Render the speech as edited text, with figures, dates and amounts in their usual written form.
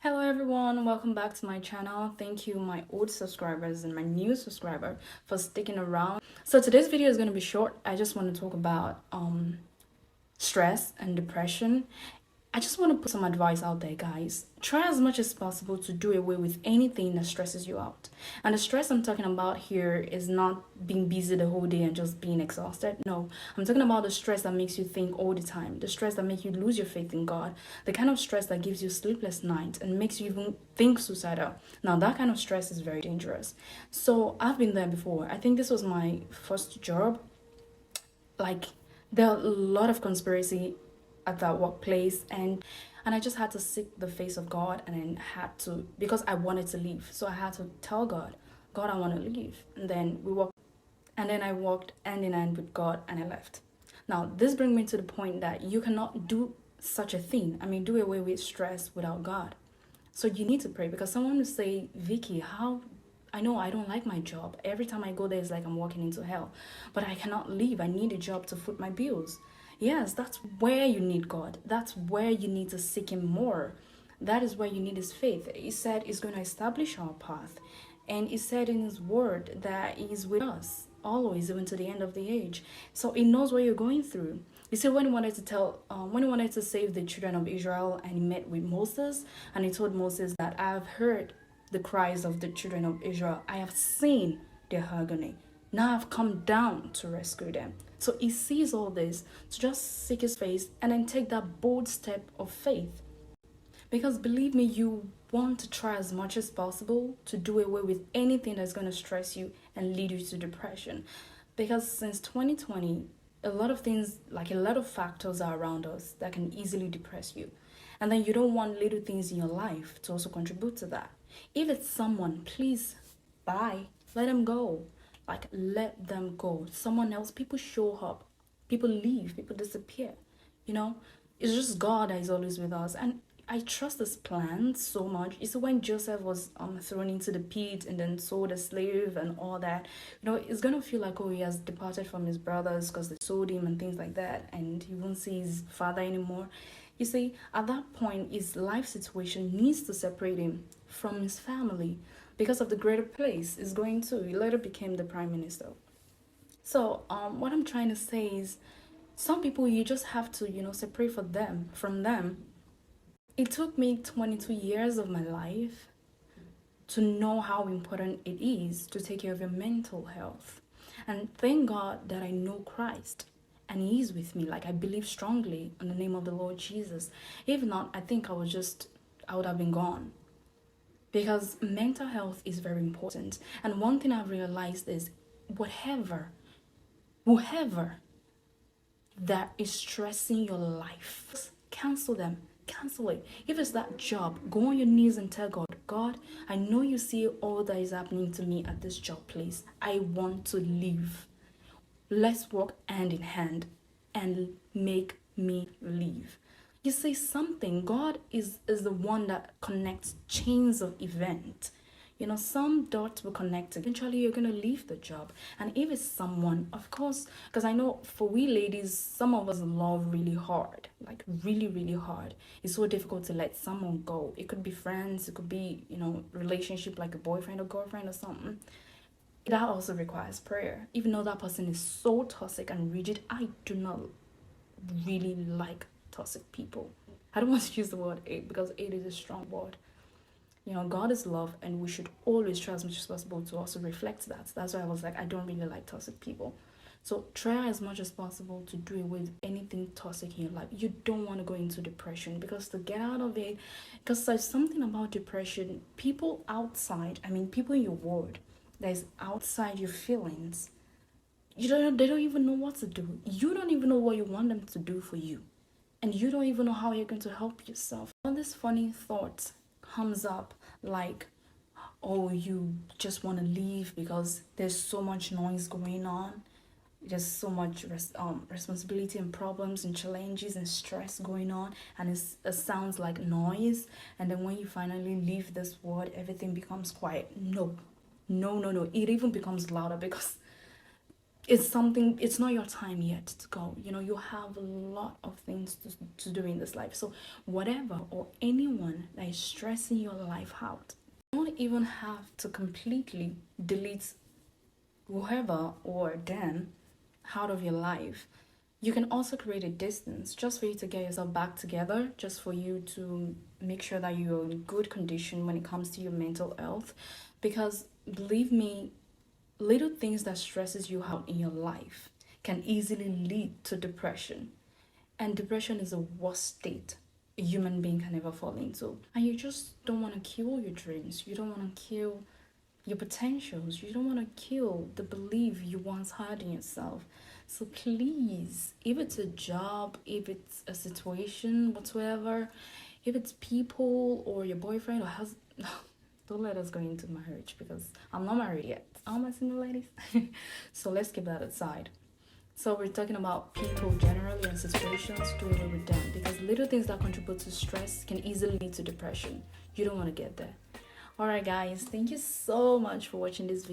Hello everyone, welcome back to my channel. Thank you my old subscribers and my new subscriber for sticking around. So today's video is going to be short. I just want to talk about stress and depression. I just want to put some advice out there, guys. Try as much as possible to do away with anything that stresses you out. And the stress I'm talking about here is not being busy the whole day and just being exhausted. No, I'm talking about the stress that makes you think all the time, the stress that makes you lose your faith in God, the kind of stress that gives you sleepless nights and makes you even think suicidal. Now, that kind of stress is very dangerous. So, I've been there before. I think this was my first job. Like, there are a lot of conspiracy at that workplace, and I just had to seek the face of God, and then had to, because I wanted to leave, so I had to tell God, I want to leave. And then I walked hand in hand with God, and I left. Now this brings me to the point that you cannot do such a thing. I mean, do away with stress without God. So you need to pray, because someone will say, Vicky, how, I know I don't like my job. Every time I go there, it's like I'm walking into hell. But I cannot leave. I need a job to foot my bills. Yes, that's where you need God. That's where you need to seek Him more. That is where you need His faith. He said He's going to establish our path. And He said in His word that He's with us always, even to the end of the age. So He knows what you're going through. You see, when He wanted to save the children of Israel, and He met with Moses, and He told Moses that I have heard the cries of the children of Israel. I have seen their agony. Now I've come down to rescue them. So He sees all this, to just seek His face and then take that bold step of faith. Because believe me, you want to try as much as possible to do away with anything that's going to stress you and lead you to depression. Because since 2020, a lot of things, like a lot of factors are around us that can easily depress you. And then you don't want little things in your life to also contribute to that. If it's someone, please, bye. Let them go. Like, let them go. Someone else, people show up. People leave. People disappear. You know? It's just God that is always with us. And I trust His plan so much. It's when Joseph was thrown into the pit and then sold as slave and all that. You know, it's going to feel like, oh, he has departed from his brothers because they sold him and things like that. And he won't see his father anymore. You see, at that point, his life situation needs to separate him from his family because of the greater place he's going to. He later became the prime minister. So, what I'm trying to say is, some people you just have to, separate from them. It took me 22 years of my life to know how important it is to take care of your mental health. And thank God that I know Christ and He is with me. Like, I believe strongly in the name of the Lord Jesus. If not, I think I would have been gone. Because mental health is very important. And one thing I've realized is whoever that is stressing your life, cancel them. Cancel it. If it's that job, go on your knees and tell God, God, I know you see all that is happening to me at this job place. I want to leave. Let's work hand in hand and make me leave. You say something. God is the one that connects chains of events. Some dots will connect. Eventually, you're going to leave the job. And if it's someone, of course, because I know for we ladies, some of us love really hard, like really, really hard. It's so difficult to let someone go. It could be friends, it could be, relationship like a boyfriend or girlfriend or something. That also requires prayer. Even though that person is so toxic and rigid, I do not really like toxic people. I don't want to use the word hate because hate is a strong word. God is love, and we should always try as much as possible to also reflect that. That's why I was like, I don't really like toxic people. So try as much as possible to do away with anything toxic in your life. You don't want to go into depression, because to get out of it, because there's something about depression, people outside, people in your world that is outside your feelings, they don't even know what to do. You don't even know what you want them to do for you. And you don't even know how you're going to help yourself. All this funny thoughts comes up, like, oh, you just want to leave because there's so much noise going on, there's so much responsibility and problems and challenges and stress going on, and it sounds like noise. And then when you finally leave this world, everything becomes quiet. No, it even becomes louder, because it's not your time yet to go. You know, you have a lot of things to do in this life. So whatever or anyone that is stressing your life out, you don't even have to completely delete whoever or them out of your life. You can also create a distance just for you to get yourself back together, just for you to make sure that you're in good condition when it comes to your mental health. Because believe me, little things that stresses you out in your life can easily lead to depression. And depression is the worst state a human being can ever fall into. And you just don't want to kill your dreams. You don't want to kill your potentials. You don't want to kill the belief you once had in yourself. So please, if it's a job, if it's a situation whatsoever, if it's people or your boyfriend or husband, don't let us go into marriage because I'm not married yet. All my single ladies. So let's keep that aside. So we're talking about people generally and situations, do away with them because little things that contribute to stress can easily lead to depression. You don't want to get there. Alright guys, thank you so much for watching this video.